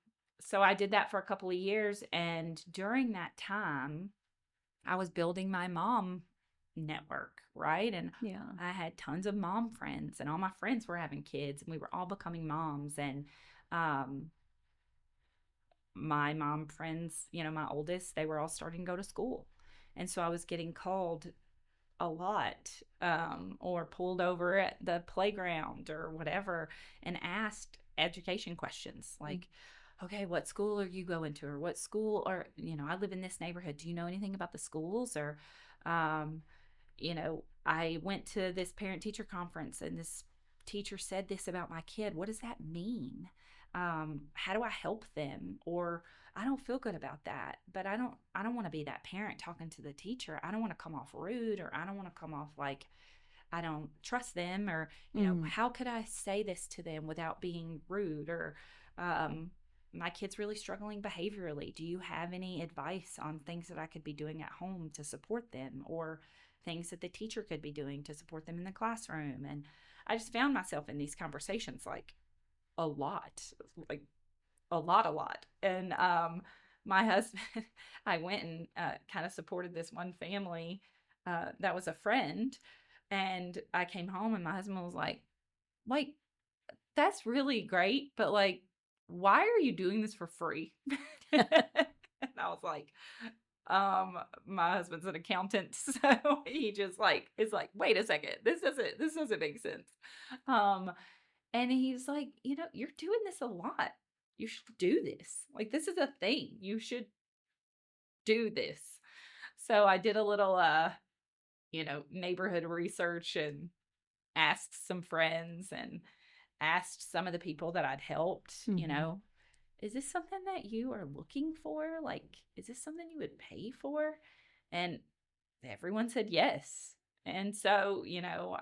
so I did that for a couple of years. And during that time, I was building my mom network, right? And Yeah. I had tons of mom friends, and all my friends were having kids, and we were all becoming moms. And um, my mom friends, my oldest, they were all starting to go to school. And so I was getting called a lot, or pulled over at the playground or whatever and asked education questions like, okay, what school are you going to? Or what school, or, I live in this neighborhood. Do you know anything about the schools? Or, um, I went to this parent teacher conference and this teacher said this about my kid. What does that mean? How do I help them? Or I don't feel good about that, but I don't want to be that parent talking to the teacher. I don't want to come off rude, or I don't want to come off like I don't trust them, or, how could I say this to them without being rude? Or, my kid's really struggling behaviorally. Do you have any advice on things that I could be doing at home to support them, or things that the teacher could be doing to support them in the classroom? And I just found myself in these conversations like a lot, like a lot. And my husband, I went and kind of supported this one family that was a friend. And I came home and my husband was like, that's really great, but like, why are you doing this for free? And I was like, my husband's an accountant, so he just like is like, wait a second, this doesn't make sense. Um, and he's like, you're doing this a lot. You should do this. Like, this is a thing. You should do this. So I did a little neighborhood research and asked some friends and asked some of the people that I'd helped, is this something that you are looking for? Like, is this something you would pay for? And everyone said yes. And so,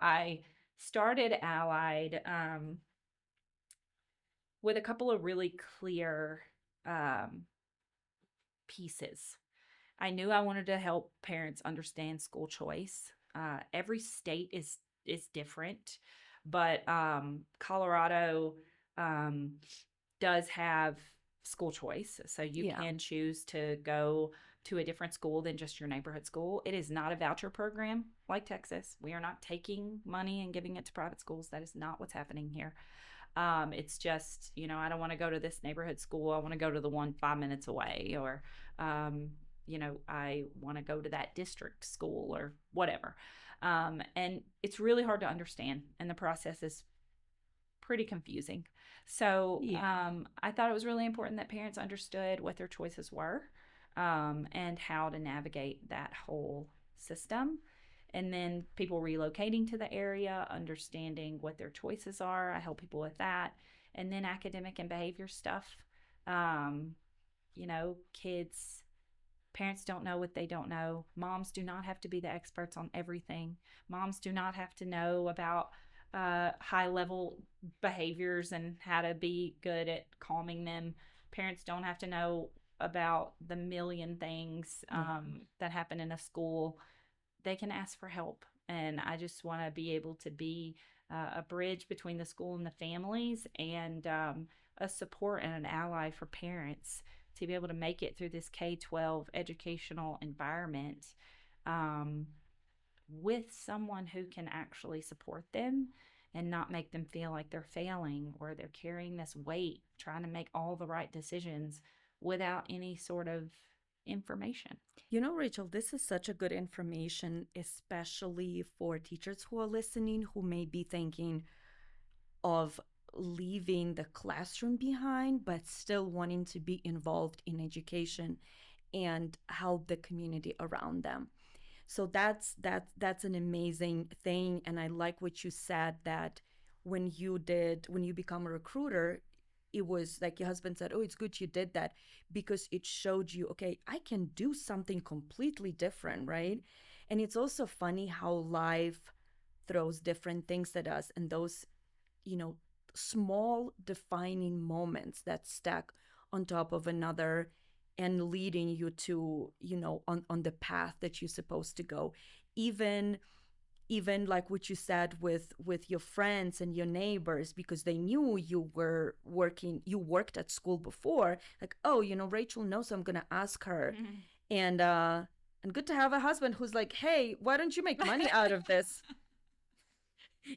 I started Allied with a couple of really clear um, pieces. I knew I wanted to help parents understand school choice. Every state is different, but Colorado, um, does have school choice. So you Yeah. can choose to go to a different school than just your neighborhood school. It is not a voucher program like Texas. We are not taking money and giving it to private schools. That is not what's happening here. It's just, I don't want to go to this neighborhood school. I want to go to the one 5 minutes away, or, um, I want to go to that district school or whatever. And it's really hard to understand, and the process is pretty confusing. So Yeah. I thought it was really important that parents understood what their choices were, and how to navigate that whole system. And then people relocating to the area, understanding what their choices are. I help people with that. And then academic and behavior stuff. Um, Kids, parents don't know what they don't know. Moms do not have to be the experts on everything. Moms do not have to know about high level behaviors and how to be good at calming them. Parents don't have to know about the million things Yeah. that happen in a school. They can ask for help. And I just want to be able to be a bridge between the school and the families, and a support and an ally for parents to be able to make it through this K-12 educational environment, um, with someone who can actually support them and not make them feel like they're failing or they're carrying this weight trying to make all the right decisions without any sort of information. Rachel, this is such a good information, especially for teachers who are listening who may be thinking of leaving the classroom behind, but still wanting to be involved in education and help the community around them. So that's an amazing thing. And I like what you said, that when you become a recruiter, it was like your husband said, oh, it's good you did that, because it showed you, okay, I can do something completely different, right? And it's also funny how life throws different things at us, and those, you know, small defining moments that stack on top of another and leading you to, on the path that you're supposed to go. Even like what you said with your friends and your neighbors, because they knew you worked at school before, like, oh, Rachel knows, I'm gonna ask her. And good to have a husband who's like, hey, why don't you make money out of this?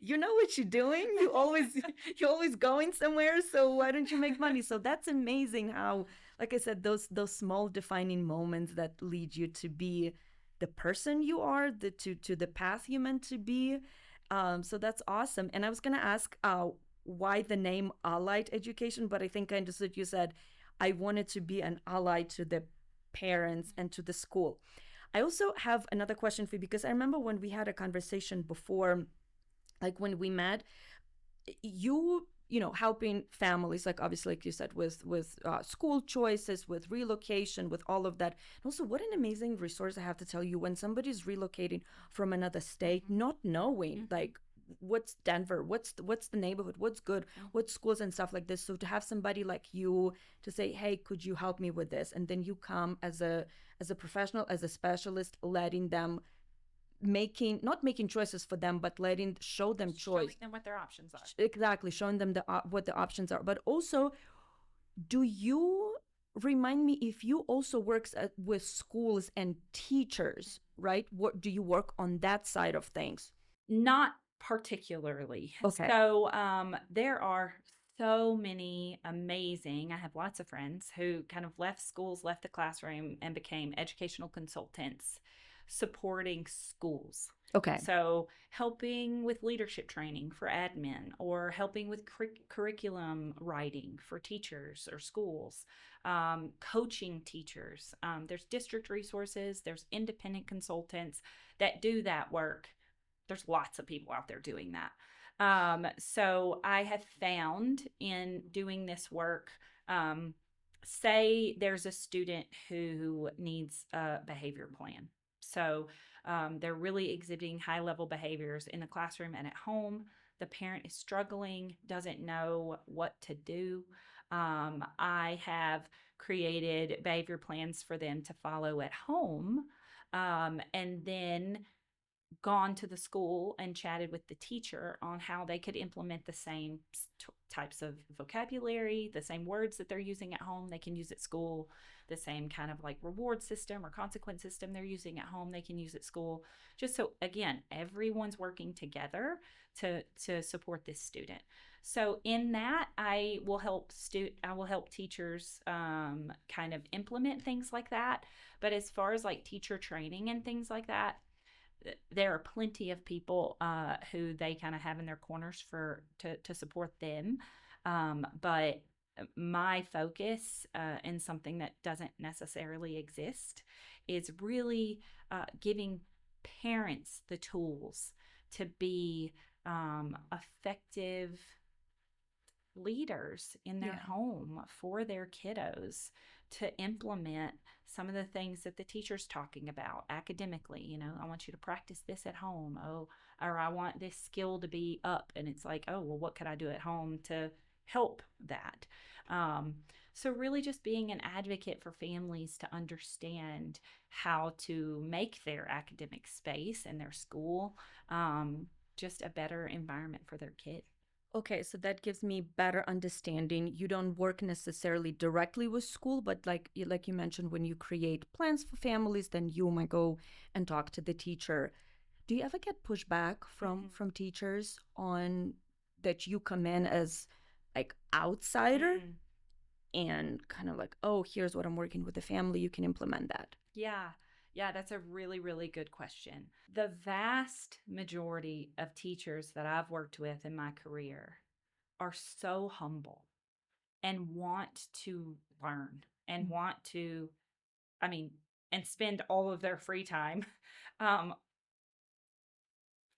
You know what you're doing. You're always going somewhere, so why don't you make money? So that's amazing how, like I said, those small defining moments that lead you to be the person you are, to the path you meant to be. So that's awesome. And I was gonna ask why the name allied education, but I think I understood you said I wanted to be an ally to the parents and to the school. I also have another question for you, because I remember when we had a conversation before, like when we met, helping families, like obviously, like you said, with school choices, with relocation, with all of that. And also, what an amazing resource, I have to tell you, when somebody's relocating from another state, Mm-hmm. not knowing Mm-hmm. like what's Denver, what's the neighborhood, what's good, what schools and stuff like this. So to have somebody like you to say, hey, could you help me with this, and then you come as a professional, as a specialist, letting them, making not making choices for them, but letting show them Showing choice. them what their options are. Exactly, showing them what the options are. But also, do you remind me if you also works with schools and teachers, right? What do you work on that side of things? Not particularly. Okay. So there are so many amazing, I have lots of friends who kind of left schools, left the classroom, and became educational consultants supporting schools. Okay. So, helping with leadership training for admin, or helping with curriculum writing for teachers or schools, coaching teachers. There's district resources, there's independent consultants that do that work. There's lots of people out there doing that. So I have found in doing this work, say there's a student who needs a behavior plan. So they're really exhibiting high level behaviors in the classroom and at home. The parent is struggling, doesn't know what to do. I have created behavior plans for them to follow at home. And then gone to the school and chatted with the teacher on how they could implement the same types of vocabulary, the same words that they're using at home, they can use at school, the same kind of like reward system or consequence system they're using at home, they can use at school. Just so, again, everyone's working together to support this student. So in that, I will help teachers kind of implement things like that. But as far as like teacher training and things like that, there are plenty of people who they kind of have in their corners to support them. But my focus and something that doesn't necessarily exist is really giving parents the tools to be effective leaders in their Yeah. home for their kiddos, to implement some of the things that the teacher's talking about academically. I want you to practice this at home. Oh, or I want this skill to be up. And it's like, oh, well, what could I do at home to help that? Um, so, really, just being an advocate for families to understand how to make their academic space and their school just a better environment for their kid. Okay, so that gives me better understanding. You don't work necessarily directly with school, but like you mentioned, when you create plans for families, then you might go and talk to the teacher. Do you ever get pushback Mm-hmm. from teachers on that you come in as like outsider Mm. and kind of like, oh, here's what I'm working with the family, you can implement that? Yeah. Yeah, that's a really, really good question. The vast majority of teachers that I've worked with in my career are so humble and want to learn and Mm. want to, I mean, and spend all of their free time um,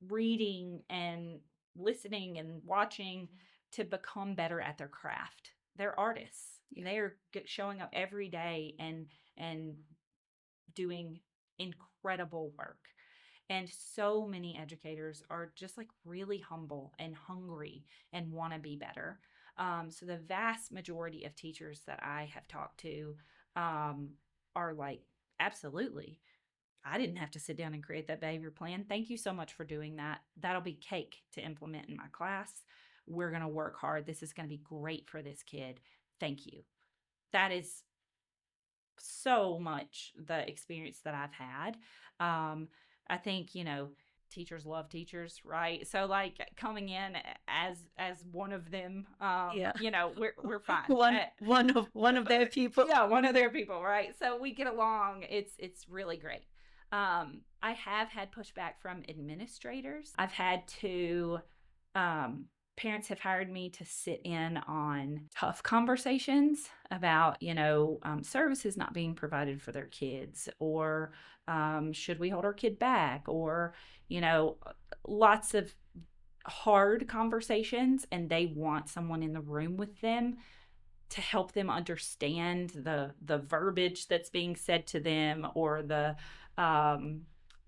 reading and listening and watching to become better at their craft. They're artists. Yeah. They're showing up every day and doing incredible work. And so many educators are just like really humble and hungry and want to be better. So the vast majority of teachers that I have talked to are like, absolutely. I didn't have to sit down and create that behavior plan. Thank you so much for doing that. That'll be cake to implement in my class. We're going to work hard. This is going to be great for this kid. Thank you. That is so much the experience that I've had. Um, I think, teachers love teachers, right? So like coming in as one of them, Yeah. we're fine. One of their people. Yeah, one of their people, right? So we get along. It's really great. I have had pushback from administrators. I've had to um, parents have hired me to sit in on tough conversations about, services not being provided for their kids, or should we hold our kid back, or, you know, lots of hard conversations. And they want someone in the room with them to help them understand the verbiage that's being said to them, or the um,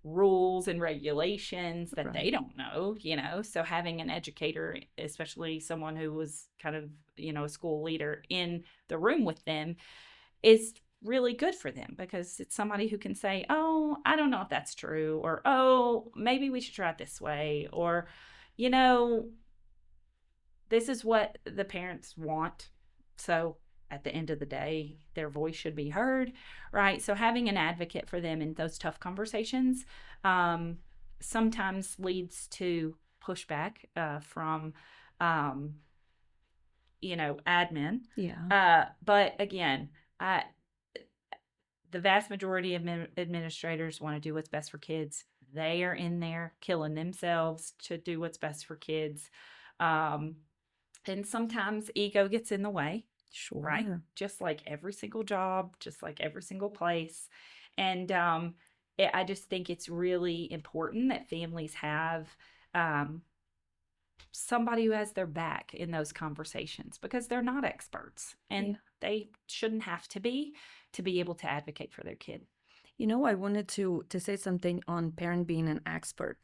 rules and regulations that they Right. don't know. So having an educator, especially someone who was kind of, a school leader, in the room with them is really good for them, because it's somebody who can say, oh, I don't know if that's true, or oh, maybe we should try it this way, or you know this is what the parents want. So at the end of the day, their voice should be heard, right? So having an advocate for them in those tough conversations um, sometimes leads to pushback from, um, admin. Yeah. But again, I, the vast majority of administrators want to do what's best for kids. They are in there killing themselves to do what's best for kids. Um, and sometimes ego gets in the way, right? Sure. Just like every single job, just like every single place. And I just think it's really important that families have um, somebody who has their back in those conversations, because they're not experts and Yeah. they shouldn't have to be able to advocate for their kid. I wanted to say something on parent being an expert.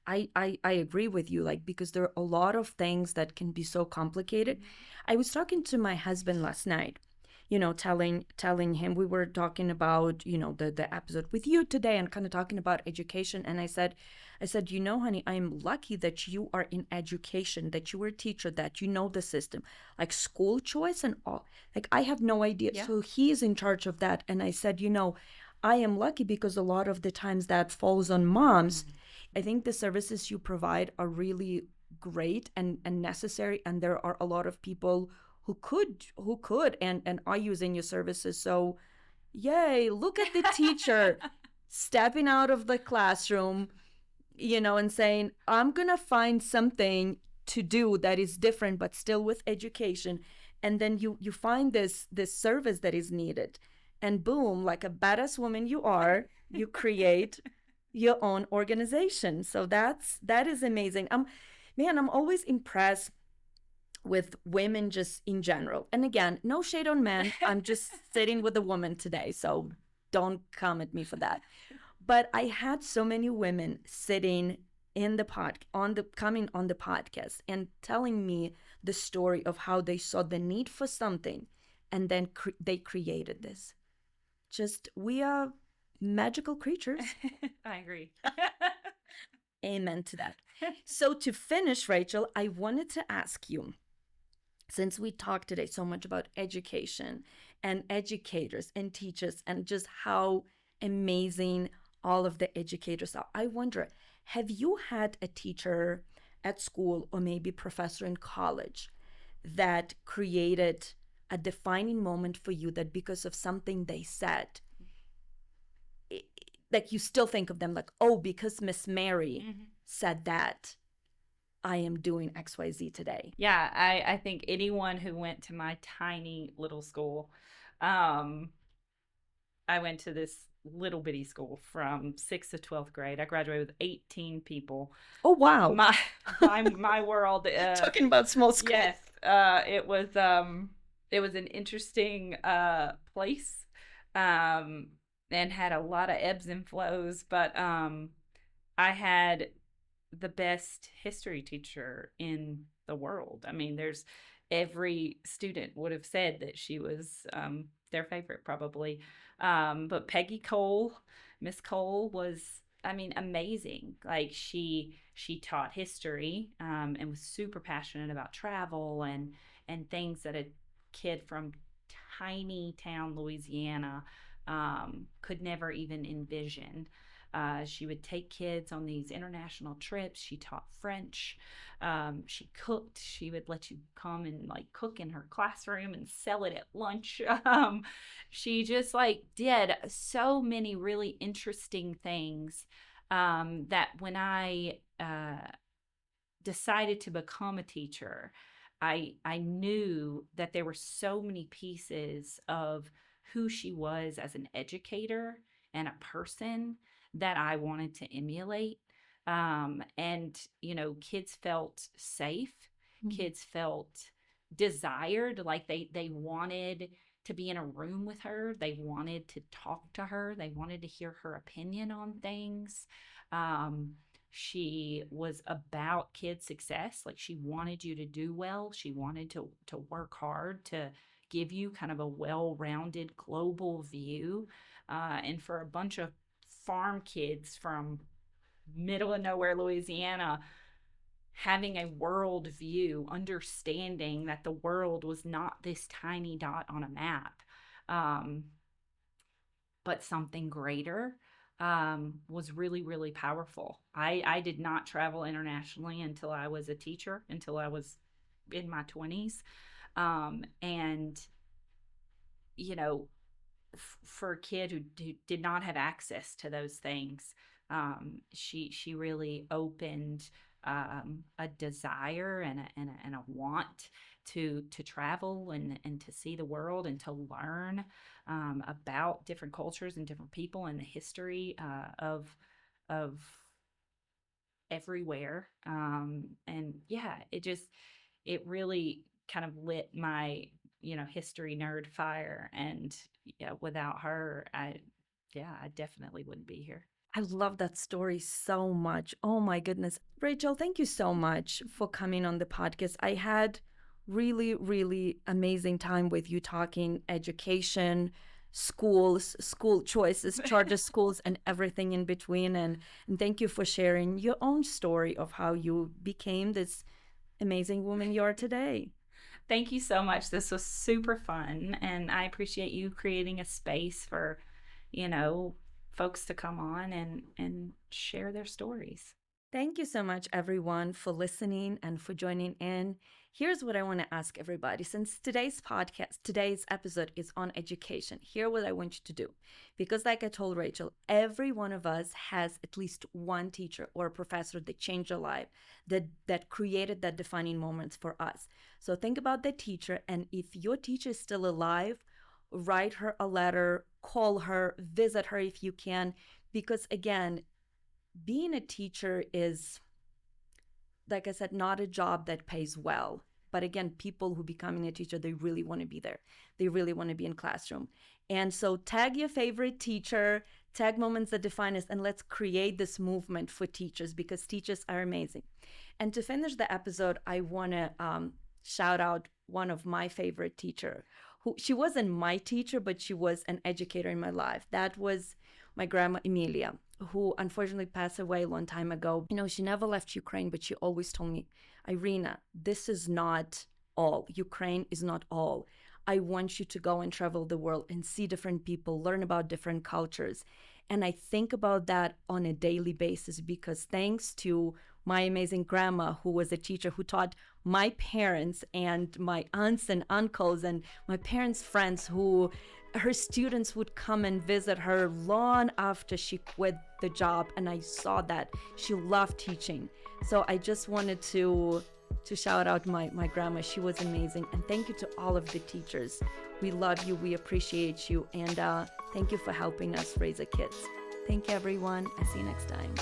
I agree with you, like, because there are a lot of things that can be so complicated. I was talking to my husband last night, telling him, we were talking about, the episode with you today and kind of talking about education. And I said, honey, I'm lucky that you are in education, that you were a teacher, that you know the system, like school choice and all. Like, I have no idea. Yeah. So he's in charge of that. And I said, I am lucky because a lot of the times that falls on moms. I think the services you provide are really great and necessary, and there are a lot of people who could and are using your services. So yay, look at the teacher stepping out of the classroom, and saying, I'm gonna find something to do that is different but still with education. And then you find this service that is needed, and boom, like a badass woman you are, you create your own organization. So that is amazing. Man, I'm always impressed with women just in general. And again, no shade on men. I'm just sitting with a woman today, so don't come at me for that. But I had so many women sitting in the coming on the podcast and telling me the story of how they saw the need for something, and then they created this. Just, we are magical creatures. I agree. Amen to that. So to finish, Rachel, I wanted to ask you, since we talked today so much about education and educators and teachers and just how amazing all of the educators are, I wonder, have you had a teacher at school or maybe professor in college that created a defining moment for you, that because of something they said, like, you still think of them like, oh, because Miss Mary said that, I am doing XYZ today? Yeah, I think anyone who went to my tiny little school, um, I went to this little bitty school from 6th to 12th grade. I graduated with 18 people. Oh, wow. My world. Talking about small school. Yes, it was an interesting place, and had a lot of ebbs and flows. But I had the best history teacher in the world. I mean, there's every student would have said that she was their favorite, probably. But Peggy Cole, Miss Cole, was, I mean, amazing. Like, she taught history, and was super passionate about travel and things that a kid from tiny town Louisiana could never even envision. She would take kids on these international trips. She taught French. She cooked. She would let you come and like cook in her classroom and sell it at lunch. She just like did so many really interesting things, that when I decided to become a teacher, I knew that there were so many pieces of who she was as an educator and a person that I wanted to emulate. And kids felt safe. Kids felt desired, like they wanted to be in a room with her. They wanted to talk to her. They wanted to hear her opinion on things. Um, she was about kids' success. Like, she wanted you to do well. She wanted to work hard to give you kind of a well-rounded global view. And for a bunch of farm kids from middle of nowhere Louisiana, having a world view, understanding that the world was not this tiny dot on a map, um, but something greater, was really, really powerful. I did not travel internationally until I was a teacher, until I was in my 20s. And, you know, for a kid who did not have access to those things, she really opened a desire and a want to travel and to see the world and to learn about different cultures and different people and the history of everywhere. And yeah, it really kind of lit my history nerd fire. And yeah, without her, I definitely wouldn't be here. I love that story so much. Oh my goodness. Rachel, thank you so much for coming on the podcast. I had Really, really amazing time with you talking education, schools, school choices, charter schools, and everything in between. And thank you for sharing your own story of how you became this amazing woman you are today. Thank you so much. This was super fun, and I appreciate you creating a space for, you know, folks to come on and share their stories. Thank you so much, everyone, for listening and for joining in. Here's what I want to ask everybody. Since today's episode is on education, here's what I want you to do. Because, like I told Rachel, every one of us has at least one teacher or a professor that changed our life, that created that defining moments for us. So think about that teacher, and if your teacher is still alive, write her a letter, call her, visit her if you can, because again, being a teacher is, like I said, not a job that pays well. But again, people who becoming a teacher, they really want to be there. They really want to be in classroom. And so tag your favorite teacher, tag moments that define us, and let's create this movement for teachers because teachers are amazing. And to finish the episode, I want to shout out one of my favorite teacher. Who she wasn't my teacher, but she was an educator in my life. That was my grandma Emilia, who unfortunately passed away a long time ago. She never left Ukraine, but she always told me, Irina, this is not all. Ukraine is not all. I want you to go and travel the world and see different people, learn about different cultures. And I think about that on a daily basis because thanks to my amazing grandma, who was a teacher who taught my parents and my aunts and uncles and my parents' friends, who her students would come and visit her long after she quit the job. And I saw that she loved teaching. So I just wanted to shout out my grandma. She was amazing. And thank you to all of the teachers. We love you. We appreciate you. And thank you for helping us raise our kids. Thank you, everyone. I'll see you next time.